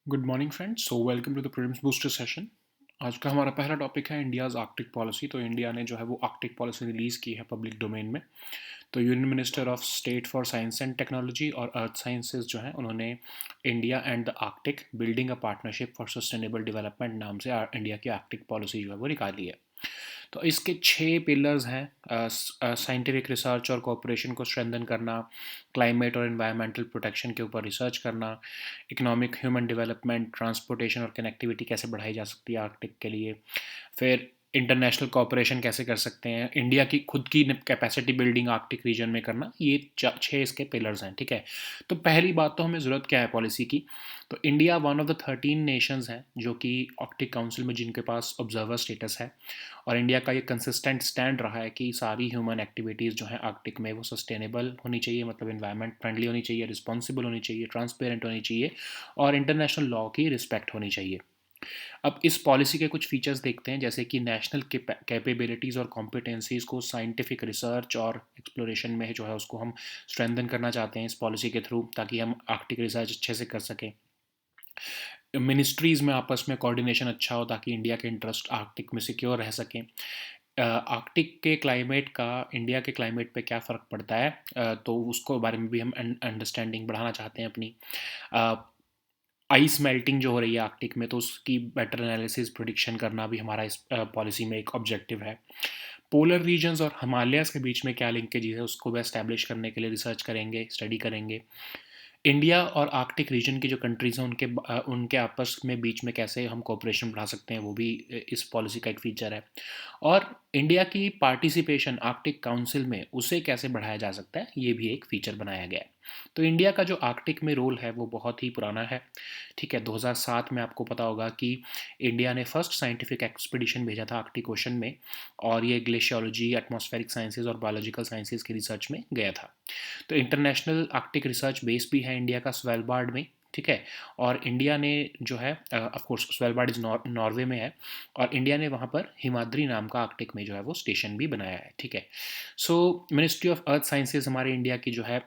Good morning friends. So welcome to the prelims booster session. आज का हमारा पहला टॉपिक है इंडियाज़ आर्कटिक पॉलिसी। तो इंडिया ने जो है वो आर्कटिक पॉलिसी रिलीज़ की है पब्लिक डोमेन में। तो union minister of state for science and technology और अर्थ साइंसेज जो है उन्होंने India and the Arctic building a partnership for sustainable development नाम से इंडिया की आर्कटिक पॉलिसी जो है वो निकाली है। तो इसके 6 पिलर्स हैं। साइंटिफिक रिसर्च और कोऑपरेशन को स्ट्रेंथन करना, क्लाइमेट और एनवायरमेंटल प्रोटेक्शन के ऊपर रिसर्च करना, इकोनॉमिक ह्यूमन डेवलपमेंट, ट्रांसपोर्टेशन और कनेक्टिविटी कैसे बढ़ाई जा सकती है आर्कटिक के लिए, फिर इंटरनेशनल कोऑपरेशन कैसे कर सकते हैं, इंडिया की खुद की कैपेसिटी बिल्डिंग आर्कटिक रीजन में करना। ये 6 इसके पिलर्स हैं, ठीक है। तो पहली बात तो हमें ज़रूरत क्या है पॉलिसी की। तो India one of the 13 Nations हैं जो कि आर्कटिक काउंसिल में जिनके पास ऑब्जर्वर स्टेटस है। और इंडिया का ये कंसिस्टेंट स्टैंड रहा है कि सारी ह्यूमन एक्टिविटीज़ जो हैं आर्कटिक में वो सस्टेनेबल होनी चाहिए, मतलब इन्वायरमेंट फ्रेंडली होनी चाहिए, रिस्पॉन्सिबल होनी चाहिए, ट्रांसपेरेंट होनी चाहिए और इंटरनेशनल लॉ की रिस्पेक्ट होनी चाहिए। अब इस पॉलिसी के कुछ फीचर्स देखते हैं, जैसे कि नेशनल कैपेबिलिटीज़ और कॉम्पिटेंसीज़ को साइंटिफिक रिसर्च और एक्सप्लोरेशन में जो है उसको हम स्ट्रेंथन करना चाहते हैं इस पॉलिसी के थ्रू, ताकि हम आर्कटिक रिसर्च अच्छे से कर सकें। मिनिस्ट्रीज़ में आपस में कोऑर्डिनेशन अच्छा हो ताकि इंडिया के इंटरेस्ट आर्कटिक में सिक्योर रह सकें। आर्कटिक के क्लाइमेट का इंडिया के क्लाइमेट पे क्या फ़र्क पड़ता है, तो उसको बारे में भी हम अंडरस्टैंडिंग बढ़ाना चाहते हैं अपनी। आइस मेल्टिंग जो हो रही है आर्कटिक में, तो उसकी बेटर एनालिसिस प्रिडिक्शन करना भी हमारा इस पॉलिसी में एक ऑब्जेक्टिव है। पोलर रीजन्स और हिमालयाज़ के बीच में क्या लिंकेज है उसको भी एस्टैब्लिश करने के लिए रिसर्च करेंगे, स्टडी करेंगे। इंडिया और आर्कटिक रीजन की जो कंट्रीज़ हैं उनके आपस में बीच में कैसे हम कोऑपरेशन बढ़ा सकते हैं, वो भी इस पॉलिसी का एक फीचर है। और इंडिया की पार्टिसिपेशन आर्कटिक काउंसिल में उसे कैसे बढ़ाया जा सकता है, ये भी एक फीचर बनाया गया है। तो इंडिया का जो आर्कटिक में रोल है वो बहुत ही पुराना है, ठीक है। 2007 में आपको पता होगा कि इंडिया ने फर्स्ट साइंटिफिक एक्सपीडिशन भेजा था आर्कटिक ओशन में, और ये ग्लेशियोलॉजी, एटमॉस्फेरिक साइंसेज और बायोलॉजिकल साइंसेज की रिसर्च में गया था। तो इंटरनेशनल आर्कटिक रिसर्च बेस भी है इंडिया का स्वेलबार्ड में, ठीक है। और इंडिया ने जो है ऑफ कोर्स स्वेलबार्ड इज नॉर्वे में है, और इंडिया ने वहाँ पर हिमाद्री नाम का आर्कटिक में जो है वो स्टेशन भी बनाया है, ठीक है। सो मिनिस्ट्री ऑफ अर्थ साइंसेज हमारे इंडिया की जो है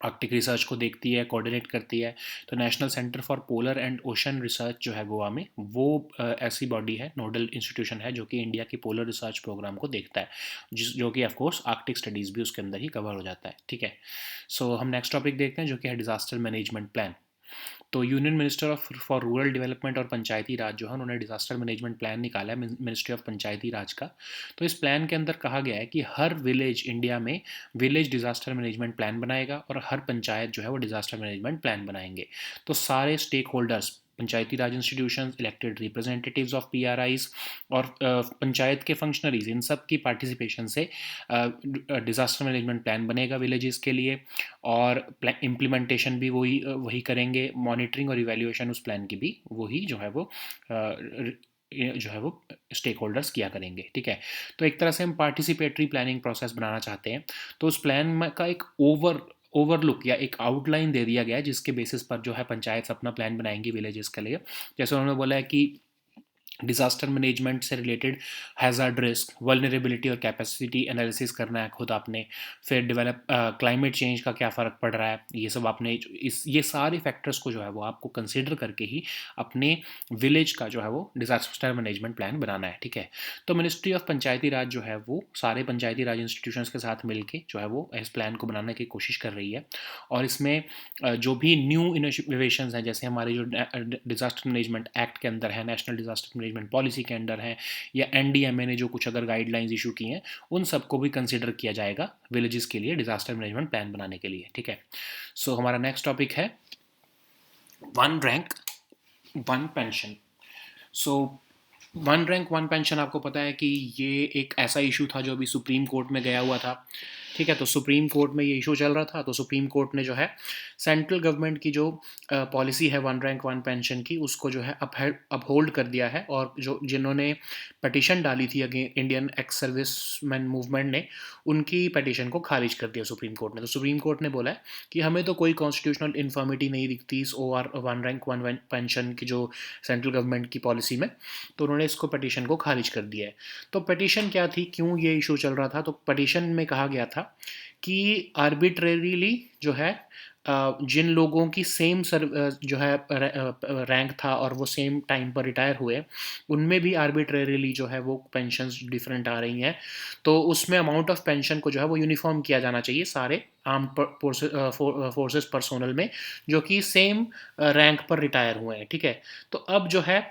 आर्कटिक रिसर्च को देखती है, कोऑर्डिनेट करती है। तो national centre for polar and ocean research जो है गोवा में, वो ऐसी बॉडी है, नोडल इंस्टीट्यूशन है जो कि इंडिया की पोलर रिसर्च प्रोग्राम को देखता है, जो कि ऑफकोर्स आर्कटिक स्टडीज़ भी उसके अंदर ही कवर हो जाता है, ठीक है। सो हम नेक्स्ट टॉपिक देखते हैं जो कि है डिजास्टर मैनेजमेंट प्लान। तो union minister of for rural development और पंचायती राज जो है उन्होंने डिजास्टर मैनेजमेंट प्लान निकाला है, मिनिस्ट्री ऑफ पंचायती राज का। तो इस प्लान के अंदर कहा गया है कि हर विलेज इंडिया में विलेज डिजास्टर मैनेजमेंट प्लान बनाएगा, और हर पंचायत जो है वो डिजास्टर मैनेजमेंट प्लान बनाएंगे। तो सारे stakeholders, panchayati raj institutions, elected representatives of PRIs और पंचायत के फंक्शनरीज, इन सब की पार्टिसिपेशन से डिज़ास्टर मैनेजमेंट प्लान बनेगा विलेजेस के लिए। और इम्प्लीमेंटेशन भी वही वही करेंगे, मॉनिटरिंग और इवैल्यूएशन उस प्लान की भी वही जो है वो स्टेक होल्डर्स किया करेंगे, ठीक है। तो एक तरह से हम पार्टिसिपेटरी प्लानिंग प्रोसेस बनाना चाहते हैं। तो उस प्लान का एक ओवरलुक या एक आउटलाइन दे दिया गया है, जिसके बेसिस पर जो है पंचायत अपना प्लान बनाएंगी विलेजेस के लिए। जैसे उन्होंने बोला है कि डिज़ास्टर मैनेजमेंट से रिलेटेड हैज़ार्ड रिस्क, वल्नरेबिलिटी और कैपेसिटी एनालिसिस करना है खुद आपने। फिर डेवलप क्लाइमेट चेंज का क्या फ़र्क पड़ रहा है, ये सब आपने ये सारे फैक्टर्स को जो है वो आपको कंसिडर करके ही अपने विलेज का जो है वो डिज़ास्टर मैनेजमेंट प्लान बनाना है, ठीक है। तो मिनिस्ट्री ऑफ पंचायती राज जो है वो सारे पंचायती राज इंस्टीट्यूशंस के साथ मिलकर जो है वो इस प्लान को बनाने की कोशिश कर रही है। और इसमें जो भी न्यू इनोवेशंस हैं, जैसे हमारे जो डिज़ास्टर मैनेजमेंट एक्ट के अंदर है, नेशनल डिज़ास्टर मैनेजमेंट पॉलिसी के अंडर है, या एनडीएमए ने जो कुछ अगर गाइडलाइंस इशू की हैं, उन सबको भी कंसिडर किया जाएगा विलेजेस के लिए डिज़ास्टर मैनेजमेंट प्लान बनाने के लिए, ठीक है। सो हमारा नेक्स्ट टॉपिक है one rank one pension. So one rank one pension, आपको पता है कि ये एक ऐसा इशू था जो अभी सुप्रीम कोर्ट में गया हुआ था, ठीक है। तो सुप्रीम कोर्ट में ये इशू चल रहा था, तो सुप्रीम कोर्ट ने जो है सेंट्रल गवर्नमेंट की जो पॉलिसी है वन रैंक वन पेंशन की, उसको जो है अपहोल्ड कर दिया है। और जो जिन्होंने पटिशन डाली थी अगे इंडियन एक्स सर्विसमैन मूवमेंट ने, उनकी पटिशन को खारिज कर दिया सुप्रीम कोर्ट ने। तो सुप्रीम कोर्ट ने बोला है कि हमें तो कोई कॉन्स्टिट्यूशनल इन्फॉर्मिटी नहीं दिखती इस वन रैंक वन पेंशन की जो सेंट्रल गवर्नमेंट की पॉलिसी में। तो उन्होंने इसको पटिशन को खारिज कर दिया है। तो पटिशन क्या थी, क्यों ये इशू चल रहा था, तो पटिशन में कहा गया था कि आर्बिट्रेरीली जो है जिन लोगों की सेम जो है रैंक था और वो सेम टाइम पर रिटायर हुए, उनमें भी आर्बिट्रेरीली जो है वो पेंशन्स डिफरेंट आ रही हैं। तो उसमें अमाउंट ऑफ पेंशन को जो है वो यूनिफॉर्म किया जाना चाहिए सारे आर्म फोर्सेस पर्सोनल में, जो कि सेम रैंक पर रिटायर हुए हैं, ठीक है। तो अब जो है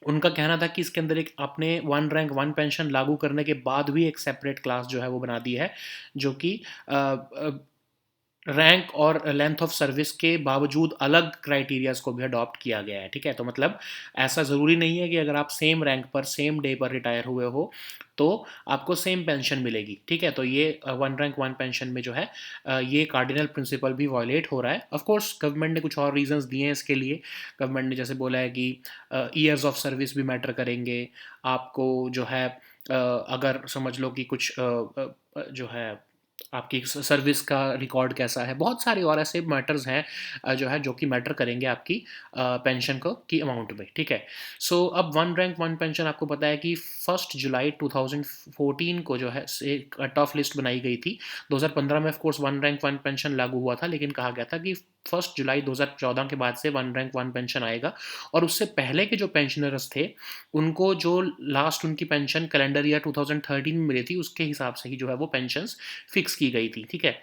उनका कहना था कि इसके अंदर एक आपने वन रैंक वन पेंशन लागू करने के बाद भी एक सेपरेट क्लास जो है वो बना दी है, जो कि रैंक और लेंथ ऑफ सर्विस के बावजूद अलग क्राइटेरियाज को भी अडॉप्ट किया गया है, ठीक है। तो मतलब ऐसा ज़रूरी नहीं है कि अगर आप सेम रैंक पर सेम डे पर रिटायर हुए हो तो आपको सेम पेंशन मिलेगी, ठीक है। तो ये वन रैंक वन पेंशन में जो है ये कार्डिनल प्रिंसिपल भी वॉयलेट हो रहा है। ऑफ कोर्स गवर्नमेंट ने कुछ और रीजंस दिए हैं इसके लिए। गवर्नमेंट ने जैसे बोला है कि ईयर्स ऑफ सर्विस भी मैटर करेंगे आपको, जो है अगर समझ लो कि कुछ जो है आपकी सर्विस का रिकॉर्ड कैसा है, बहुत सारे और ऐसे मैटर्स हैं जो है जो कि मैटर करेंगे आपकी पेंशन को की अमाउंट में, ठीक है। सो अब वन रैंक वन पेंशन आपको पता है कि 1 जुलाई 2014 को जो है एक कट ऑफ लिस्ट बनाई गई थी। 2015 में of course one rank one pension लागू हुआ था, लेकिन कहा गया था कि 1 जुलाई 2014 के बाद से वन रैंक वन पेंशन आएगा। और उससे पहले के जो पेंशनर्स थे उनको जो लास्ट उनकी पेंशन कैलेंडर ईयर 2013 में मिली थी उसके हिसाब से ही जो है वो पेंशंस फिक्स की गई थी, ठीक है।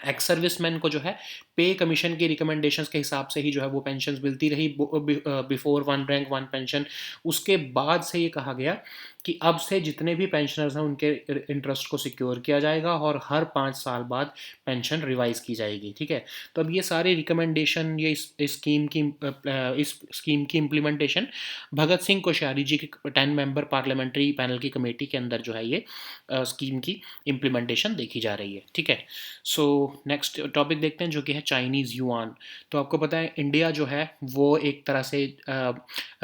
एक्स सर्विसमैन को जो है पे कमीशन की रिकमेंडेशंस के हिसाब से ही जो है वो पेंशन मिलती रही before one rank one pension. उसके बाद से ये कहा गया कि अब से जितने भी पेंशनर्स हैं उनके इंटरेस्ट को सिक्योर किया जाएगा और हर 5 साल बाद पेंशन रिवाइज की जाएगी, ठीक है। तो अब ये सारे रिकमेंडेशन, ये इस स्कीम की इम्प्लीमेंटेशन भगत सिंह कोश्यारी जी की 10 मेंबर पार्लियामेंट्री पैनल की कमेटी के अंदर जो है ये स्कीम की इम्प्लीमेंटेशन देखी जा रही है, ठीक है। सो नेक्स्ट टॉपिक देखते हैं जो कि है चाइनीज़ युआन। तो आपको पता है इंडिया जो है वो एक तरह से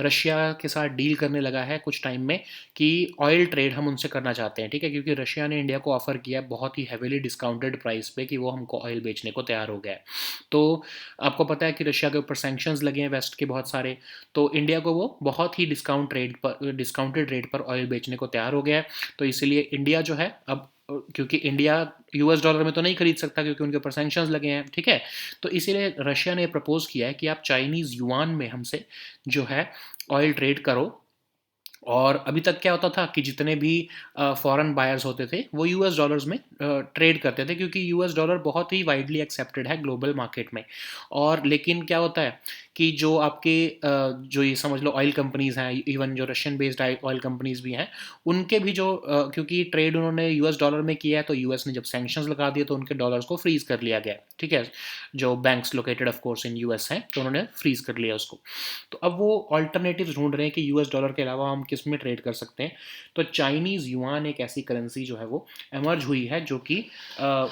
रशिया के साथ डील करने लगा है कुछ टाइम में कि ऑयल ट्रेड हम उनसे करना चाहते हैं, ठीक है। क्योंकि रशिया ने इंडिया को ऑफर किया है बहुत ही हैवीली डिस्काउंटेड प्राइस पे कि वो हमको ऑयल बेचने को तैयार हो गया है। तो आपको पता है कि रशिया के ऊपर सैंक्शंस लगे हैं वेस्ट के बहुत सारे, तो इंडिया को वो बहुत ही डिस्काउंटेड रेट पर ऑयल बेचने को तैयार हो गया है। तो इसलिए इंडिया जो है अब, क्योंकि इंडिया यूएस डॉलर में तो नहीं खरीद सकता क्योंकि उनके ऊपर सैंक्शंस लगे हैं, ठीक है। तो इसीलिए रशिया ने प्रपोज किया है कि आप चाइनीज़ युआन में हमसे जो है ऑयल ट्रेड करो। और अभी तक क्या होता था कि जितने भी फॉरेन बायर्स होते थे वो यूएस डॉलर्स में ट्रेड करते थे, क्योंकि यूएस डॉलर बहुत ही वाइडली एक्सेप्टेड है ग्लोबल मार्केट में। और लेकिन क्या होता है कि जो आपके जो ये समझ लो ऑयल कंपनीज़ हैं, इवन जो रशियन बेस्ड ऑयल कंपनीज़ भी हैं, उनके भी जो क्योंकि ट्रेड उन्होंने यूएस डॉलर में किया है, तो यूएस ने जब सैंक्शंस लगा दिए तो उनके डॉलर्स को फ्रीज कर लिया गया, ठीक है। जो banks located of course in US हैं तो उन्होंने फ्रीज कर लिया उसको। तो अब वो ऑल्टरनेटिव्स ढूंढ रहे हैं कि यूएस डॉलर के अलावा हम किस में ट्रेड कर सकते हैं। तो चाइनीज़ युआन एक ऐसी करेंसी जो है वो एमर्ज हुई है जो कि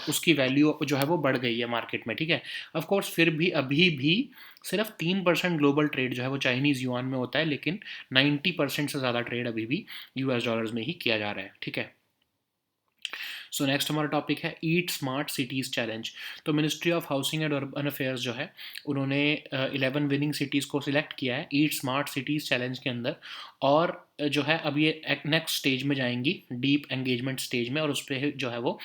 उसकी वैल्यू जो है वो बढ़ गई है मार्केट में, ठीक है। ऑफ कोर्स फिर भी अभी भी सिर्फ 3% ग्लोबल ट्रेड जो है वो चाइनीज़ युआन में होता है, लेकिन 90% से ज़्यादा ट्रेड अभी भी यूएस डॉलर्स में ही किया जा रहा है, ठीक है। सो नेक्स्ट हमारा टॉपिक है ईट स्मार्ट सिटीज़ चैलेंज। तो ministry of housing and urban affairs जो है उन्होंने 11 विनिंग सिटीज़ को सिलेक्ट किया है ईट स्मार्ट सिटीज़ चैलेंज के अंदर। और जो है अब ये नेक्स्ट स्टेज में जाएंगी, डीप एंगेजमेंट स्टेज में, और उस पर जो है वो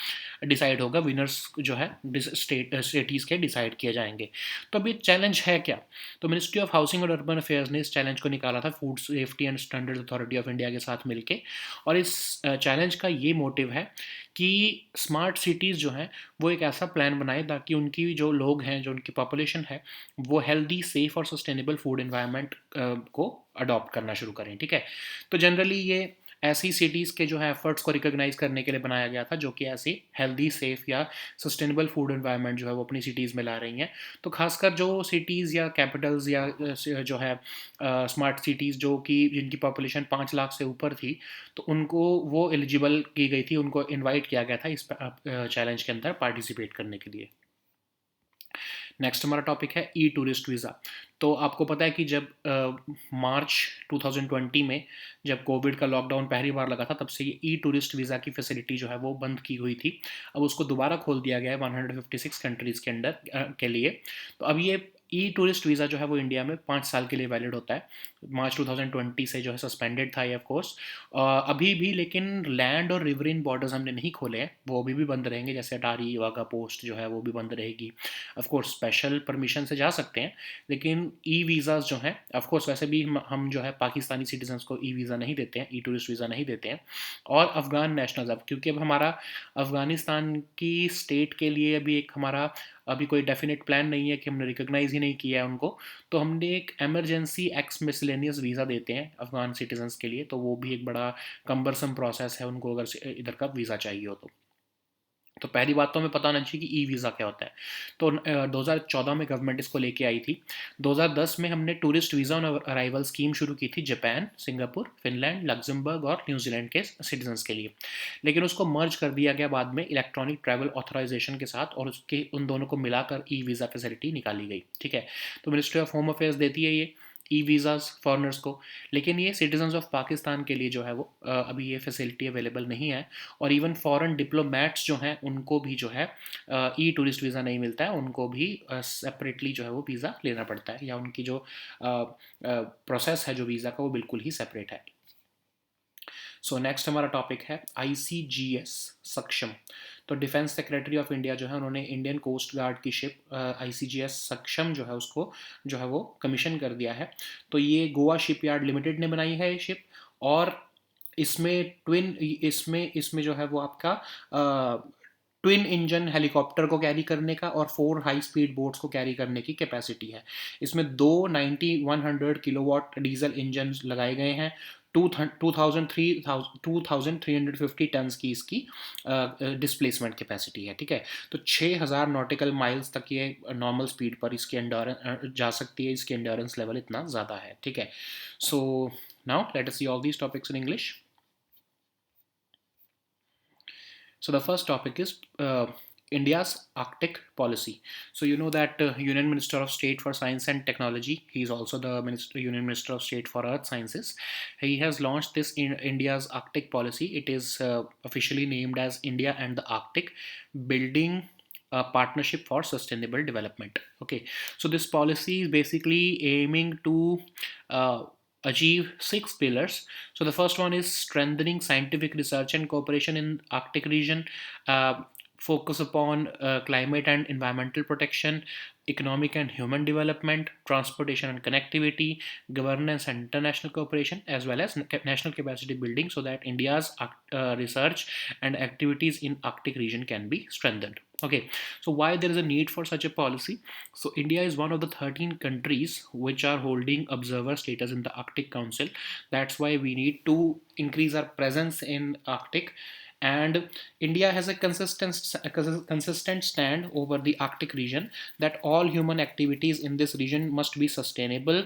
डिसाइड होगा, विनर्स जो है सिटीज़ के डिसाइड किए जाएंगे। तो अब ये चैलेंज है क्या? तो मिनिस्ट्री ऑफ हाउसिंग और अर्बन अफेयर्स ने इस चैलेंज को निकाला था food safety and standards authority of India के साथ मिलके। और इस चैलेंज का ये मोटिव है कि स्मार्ट सिटीज़ जो हैं वो एक ऐसा प्लान बनाए ताकि उनकी जो लोग हैं, जो उनकी पॉपुलेशन है, वो हेल्दी, सेफ और सस्टेनेबल फूड एनवायरनमेंट को अडॉप्ट करना शुरू करें, ठीक है। तो जनरली ये ऐसी सिटीज़ के जो है एफर्ट्स को रिकॉग्नाइज करने के लिए बनाया गया था जो कि ऐसी हेल्दी, सेफ या सस्टेनेबल फूड एनवायरनमेंट जो है वो अपनी सिटीज़ में ला रही हैं। तो खासकर जो सिटीज़ या कैपिटल्स या जो है स्मार्ट सिटीज़ जो कि जिनकी पॉपुलेशन 5 लाख से ऊपर थी, तो उनको वो एलिजिबल की गई थी, उनको इनवाइट किया गया था इस चैलेंज के अंदर पार्टिसिपेट करने के लिए। नेक्स्ट हमारा टॉपिक है ई टूरिस्ट वीज़ा। तो आपको पता है कि जब मार्च 2020 में जब कोविड का लॉकडाउन पहली बार लगा था, तब से ये ई टूरिस्ट वीज़ा की फैसिलिटी जो है वो बंद की हुई थी। अब उसको दोबारा खोल दिया गया है 156 कंट्रीज़ के अंदर के लिए। तो अब ये ई टूरिस्ट वीज़ा जो है वो इंडिया में 5 साल के लिए वैलिड होता है। मार्च 2020 से जो है सस्पेंडेड था ये ऑफ कोर्स अभी भी, लेकिन लैंड और रिवरिन बॉर्डर्स हमने नहीं खोले हैं, वो अभी भी बंद रहेंगे, जैसे अटारी वाघा पोस्ट जो है वो भी बंद रहेगी। ऑफ कोर्स स्पेशल परमिशन से जा सकते हैं, लेकिन ई वीज़ाज जो हैं ऑफ कोर्स वैसे भी हम जो है पाकिस्तानी सिटीजन्स को ई वीज़ा नहीं देते हैं, ई टूरिस्ट वीज़ा नहीं देते हैं। और अफ़गान नेशनल्स, अब क्योंकि अब हमारा अफ़गानिस्तान की स्टेट के लिए अभी एक हमारा अभी कोई डेफिनेट प्लान नहीं है कि हमने रिकॉग्नाइज़ ही नहीं किया है उनको, तो हमने एक एमरजेंसी एक्स मिसलेनियस वीज़ा देते हैं अफ़गान सिटीजन्स के लिए, तो वो भी एक बड़ा कम्बरसम प्रोसेस है उनको अगर इधर का वीज़ा चाहिए हो तो पहली बात तो हमें पता होना चाहिए कि ई वीज़ा क्या होता है। तो 2014 में गवर्नमेंट इसको लेके आई थी। 2010 में हमने tourist visa on arrival scheme शुरू की थी जापान, सिंगापुर, फिनलैंड, लग्जमबर्ग और न्यूजीलैंड के सिटीजन्स के लिए। लेकिन उसको मर्ज कर दिया गया बाद में इलेक्ट्रॉनिक ट्रैवल ऑथराइजेशन के साथ, और उसके उन दोनों को मिलाकर ई वीज़ा फैसिलिटी निकाली गई। ठीक है, तो मिनिस्ट्री ऑफ होम अफेयर्स देती है ये ई वीज़ाज़ फॉरनर्स को, लेकिन ये सिटीजन्स ऑफ पाकिस्तान के लिए जो है वो अभी ये फैसिलिटी अवेलेबल नहीं है। और इवन फॉरेन डिप्लोमेट्स जो हैं उनको भी जो है ई टूरिस्ट वीज़ा नहीं मिलता है, उनको भी सेपरेटली जो है वो वीज़ा लेना पड़ता है, या उनकी जो प्रोसेस है जो वीज़ा का वो बिल्कुल ही सेपरेट है। सो नेक्स्ट हमारा टॉपिक है ICGS सक्षम। तो डिफेंस सेक्रेटरी ऑफ इंडिया जो है उन्होंने इंडियन कोस्ट गार्ड की शिप ICGS सक्षम जो है उसको जो है वो कमीशन कर दिया है। तो ये गोवा शिपयार्ड लिमिटेड ने बनाई है ये शिप, और इसमें ट्विन इसमें इसमें जो है वो आपका ट्विन इंजन हेलीकॉप्टर को कैरी करने का और 4 हाई स्पीड बोट्स को कैरी करने की कैपेसिटी है। इसमें दो 100 किलोवाट डीजल इंजन लगाए गए हैं। 2350 टन्स की इसकी डिस्प्लेसमेंट कैपेसिटी है। ठीक है, तो 6000 नॉटिकल माइल्स तक ये नॉर्मल स्पीड पर इसकी एंड्योरेंस जा सकती है, इसकी एंड्योरेंस लेवल इतना ज़्यादा है। ठीक है, so now let us see all these topics in English. So the first topic is India's Arctic policy. So you know that Union Minister of State for Science and Technology, he is also the Union Minister of State for Earth Sciences. He has launched this in India's Arctic policy. It is officially named as India and the Arctic, building a partnership for sustainable development. Okay, so this policy is basically aiming to achieve 6 pillars. So the first one is strengthening scientific research and cooperation in Arctic region, focus upon climate and environmental protection, economic and human development, transportation and connectivity, governance and international cooperation, as well as national capacity building, so that India's research and activities in Arctic region can be strengthened. Okay, so why there is a need for such a policy? So India is one of the 13 countries which are holding observer status in the Arctic Council. That's why we need to increase our presence in Arctic. And India has a consistent stand over the Arctic region, that all human activities in this region must be sustainable,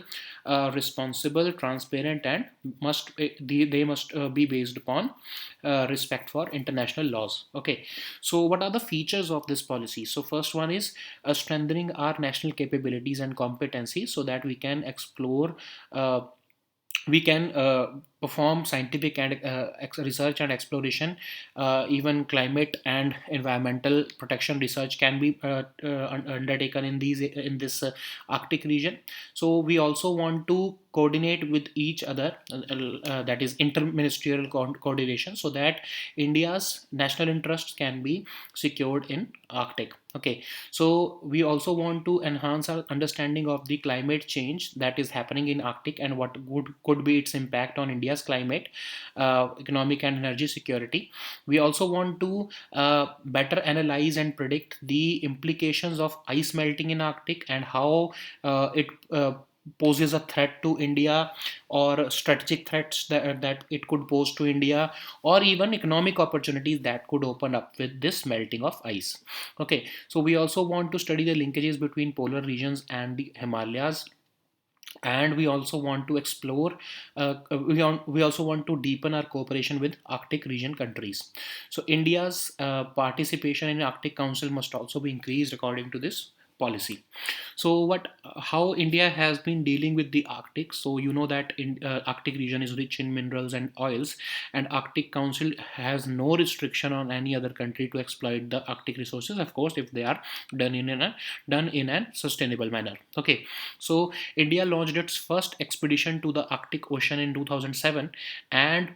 responsible, transparent, and they must be based upon respect for international laws. Okay, so what are the features of this policy? So first one is strengthening our national capabilities and competencies, so that we can explore we can perform scientific and research and exploration. Even climate and environmental protection research can be undertaken in this Arctic region. So we also want to coordinate with each other, that is interministerial coordination, so that India's national interests can be secured in Arctic. Okay, so we also want to enhance our understanding of the climate change that is happening in Arctic, and what could be its impact on India's climate, economic and energy security. We also want to better analyze and predict the implications of ice melting in Arctic, and how it poses a threat to India, or strategic threats that it could pose to India, or even economic opportunities that could open up with this melting of ice. Okay, so we also want to study the linkages between polar regions and the Himalayas, and we also want to explore we also want to deepen our cooperation with Arctic region countries. So India's participation in Arctic Council must also be increased according to this policy. So how India has been dealing with the Arctic. So you know that in Arctic region is rich in minerals and oils, and Arctic Council has no restriction on any other country to exploit the Arctic resources, of course, if they are done in a sustainable manner. Okay, so India launched its first expedition to the Arctic Ocean in 2007, and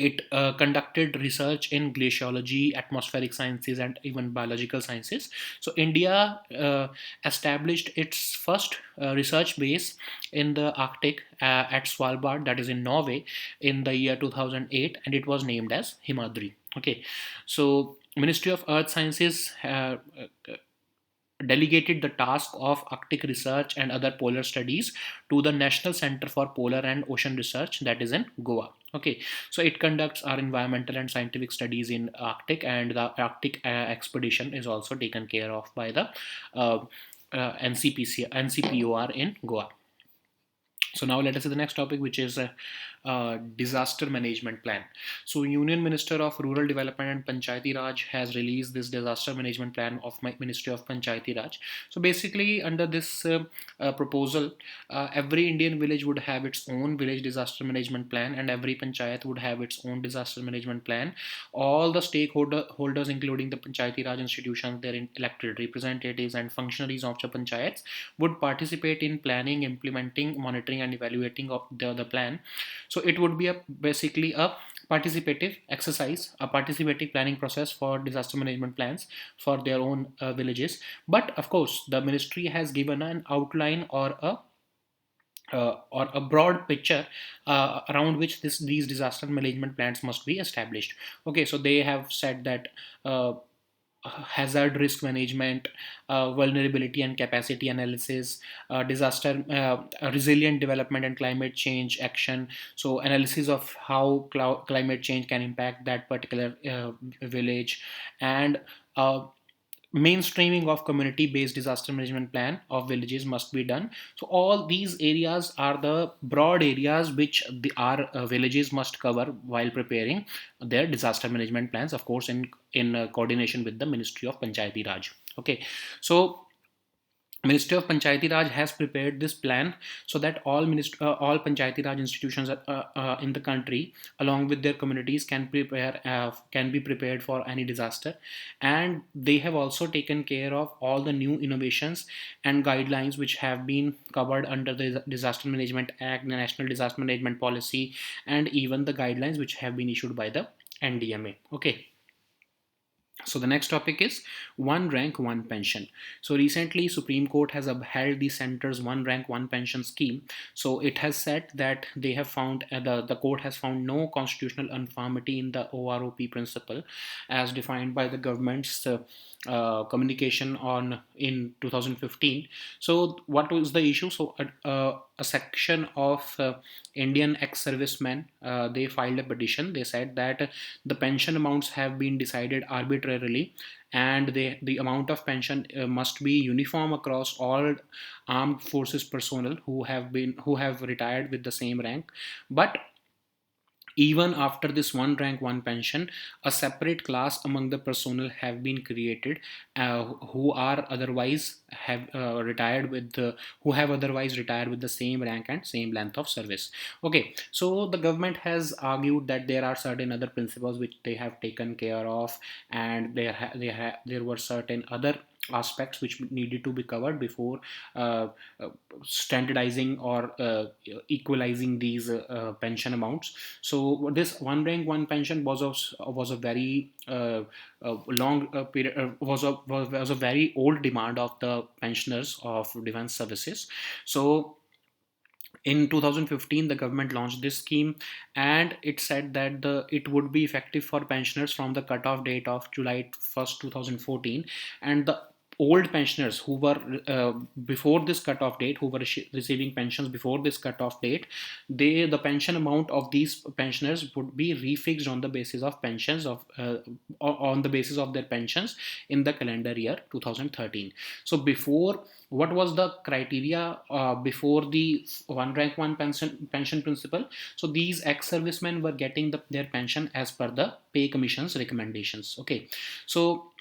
it conducted research in glaciology, atmospheric sciences, and even biological sciences. So, India established its first research base in the Arctic at Svalbard, that is in Norway, in the year 2008, and it was named as Himadri. Okay, so Ministry of Earth Sciences delegated the task of Arctic research and other polar studies to the National Center for Polar and Ocean Research, that is in Goa. Okay, so it conducts our environmental and scientific studies in Arctic, and the Arctic expedition is also taken care of by the uh, NCPOR in Goa. So now let us see the next topic, which is disaster management plan. So Union Minister of Rural Development and Panchayati Raj has released this disaster management plan of my Ministry of Panchayati Raj. So basically, under this proposal, every Indian village would have its own village disaster management plan, and every panchayat would have its own disaster management plan. All the stakeholders, including the Panchayati Raj institutions, their elected representatives, and functionaries of the panchayats, would participate in planning, implementing, monitoring, and evaluating of the plan. So it would be basically a participative exercise, a participative planning process for disaster management plans for their own villages. But of course, the ministry has given an outline or a broad picture around which these disaster management plans must be established. Okay, so they have said that uh, hazard risk management, vulnerability and capacity analysis, disaster resilient development and climate change action. So analysis of how climate change can impact that particular village, and mainstreaming of community-based disaster management plan of villages must be done. So all these areas are the broad areas which our villages must cover while preparing their disaster management plans, of course, in coordination with the Ministry of Panchayati Raj. Okay, so Ministry of Panchayati Raj has prepared this plan so that all Panchayati Raj institutions in the country, along with their communities, can be prepared for any disaster, and they have also taken care of all the new innovations and guidelines which have been covered under the Disaster Management Act, the National Disaster Management Policy, and even the guidelines which have been issued by the NDMA. Okay. So the next topic is one rank one pension. So recently Supreme Court has upheld the center's one rank one pension scheme. So it has said that they have found the court has found no constitutional conformity in the OROP principle as defined by the government's communication on in 2015. So what was the issue? So a section of Indian ex-servicemen, they filed a petition. They said that the pension amounts have been decided arbitrarily, and the amount of pension must be uniform across all armed forces personnel who have retired with the same rank. But even after this one rank one pension, a separate class among the personnel have been created who are otherwise have retired with the who have otherwise retired with the same rank and same length of service. Okay, so the government has argued that there are certain other principles which they have taken care of, and there were certain other aspects which needed to be covered before uh, uh, standardizing or equalizing these pension amounts. So this one rank one pension was a very long period was a very old demand of the pensioners of defense services. So in 2015 the government launched this scheme, and it said that it would be effective for pensioners from the cutoff date of July 1st, 2014, and the old pensioners who were before this cutoff date, who were receiving pensions before this cutoff date, the pension amount of these pensioners would be refixed on the basis of pensions of on the basis of their pensions in the calendar year 2013. So before, what was the criteria before the one rank one pension principle? So these ex-servicemen were getting their pension as per the pay commission's recommendations. Okay, so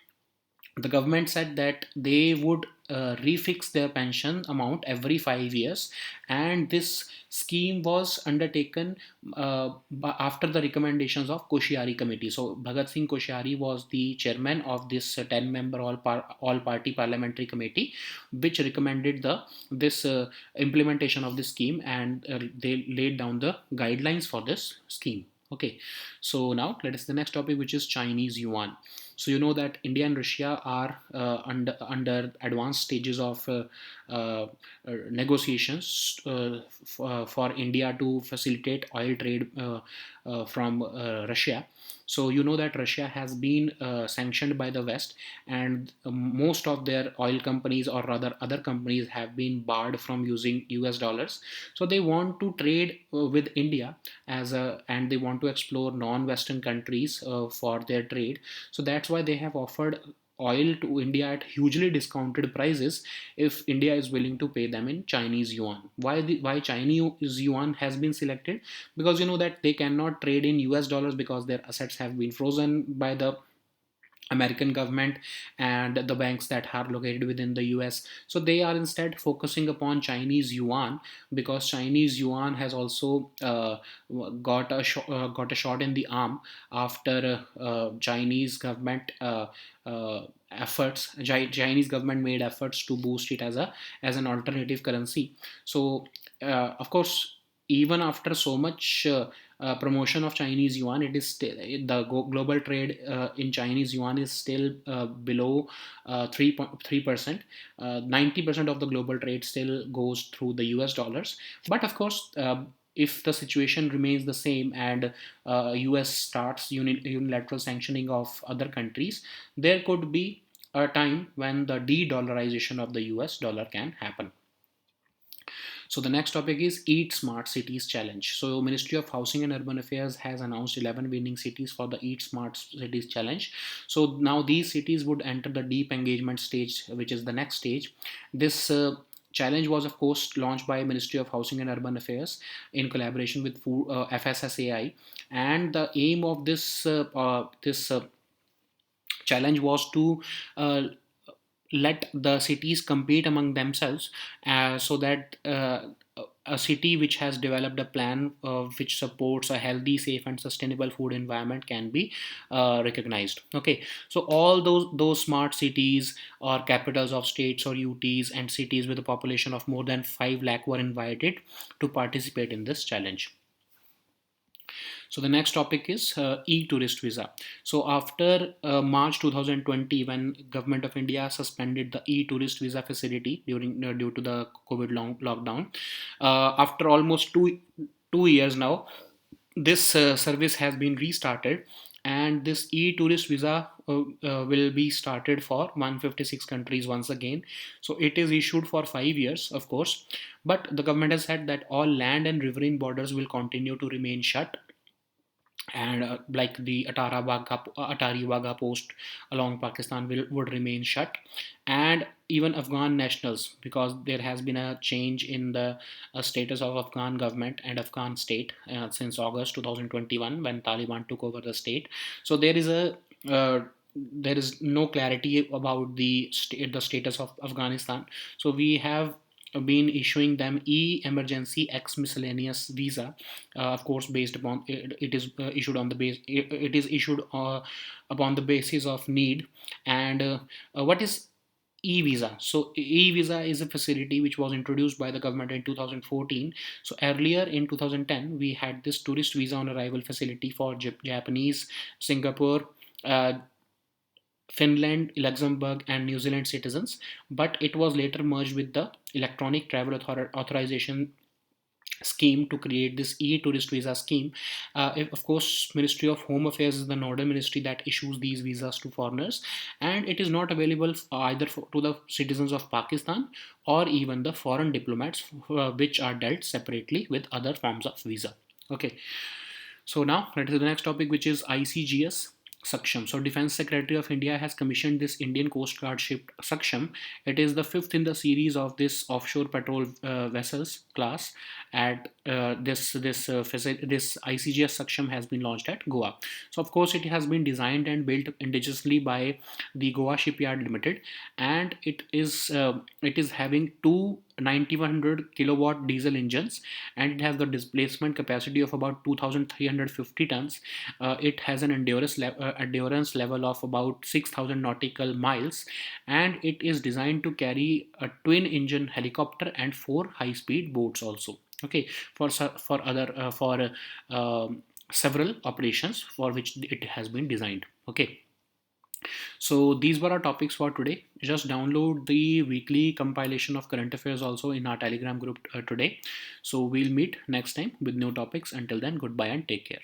the government said that they would refix their pension amount every 5 years, and this scheme was undertaken after the recommendations of Koshiari committee. So Bhagat Singh Koshiari was the chairman of this 10-member all party parliamentary committee, which recommended the this implementation of this scheme, and they laid down the guidelines for this scheme. Okay, so now let us the next topic, which is Chinese yuan. So you know that India and Russia are under advanced stages of negotiations for India to facilitate oil trade from Russia. So you know that Russia has been sanctioned by the West, and most of their oil companies, or rather other companies, have been barred from using US dollars. So they want to trade with India and they want to explore non-Western countries for their trade. So that's why they have offered oil to India at hugely discounted prices if India is willing to pay them in Chinese yuan. Why Chinese yuan has been selected? Because you know that they cannot trade in US dollars because their assets have been frozen by the American government and the banks that are located within the US. So they are instead focusing upon Chinese yuan, because Chinese yuan has also got a shot in the arm after Chinese government Chinese government made efforts to boost it as an alternative currency. So of course, even after so much promotion of Chinese yuan, it is still the global trade in Chinese yuan is still below 3%. 90% of the global trade still goes through the US dollars. But of course, if the situation remains the same and US starts unilateral sanctioning of other countries, there could be a time when the de-dollarization of the US dollar can happen. So the next topic is Eat Smart Cities Challenge. So Ministry of Housing and Urban Affairs has announced 11 winning cities for the Eat Smart Cities Challenge. So now these cities would enter the deep engagement stage, which is the next stage. This challenge was of course launched by Ministry of Housing and Urban Affairs in collaboration with FSSAI, and the aim of this challenge was to let the cities compete among themselves, so that a city which has developed a plan which supports a healthy, safe and sustainable food environment can be recognized. Okay, so all those smart cities or capitals of states or UTs and cities with a population of more than 5 lakh were invited to participate in this challenge. So the next topic is e-tourist visa. So after March 2020, when government of India suspended the e-tourist visa facility due to the COVID long lockdown, after almost two years now, this service has been restarted, and this e-tourist visa will be started for 156 countries once again. So it is issued for 5 years, of course, but the government has said that all land and riverine borders will continue to remain shut, and like the Atari Wagha post along Pakistan would remain shut, and even Afghan nationals, because there has been a change in the status of Afghan government and Afghan state since August 2021 when Taliban took over the state. So there is no clarity about the status of Afghanistan. So we have been issuing them emergency ex miscellaneous visa, of course based upon it is issued on the base it is issued upon the basis of need. And what is e-visa? So e-visa is a facility which was introduced by the government in 2014. So earlier in 2010 we had this tourist visa on arrival facility for Japanese, Singapore, uh, Finland, Luxembourg, and New Zealand citizens, but it was later merged with the Electronic Travel Authorization scheme to create this e-tourist visa scheme. Of course, Ministry of Home Affairs is the nodal ministry that issues these visas to foreigners, and it is not available either to the citizens of Pakistan or even the foreign diplomats, which are dealt separately with other forms of visa. Okay, so now let us to the next topic, which is ICGS. Saksham. So, Defense Secretary of India has commissioned this Indian Coast Guard ship Saksham. It is the fifth in the series of this offshore patrol vessels class. At this ICGS Saksham has been launched at Goa. So, of course, it has been designed and built indigenously by the Goa Shipyard Limited, and it is having two 9100 kilowatt diesel engines, and it has the displacement capacity of about 2350 tons. It has an endurance level of about 6000 nautical miles, and it is designed to carry a twin engine helicopter and four high speed boats also. Okay, for other for several operations for which it has been designed. Okay, so these were our topics for today. Just download the weekly compilation of current affairs also in our Telegram group today. So we'll meet next time with new topics. Until then, goodbye and take care.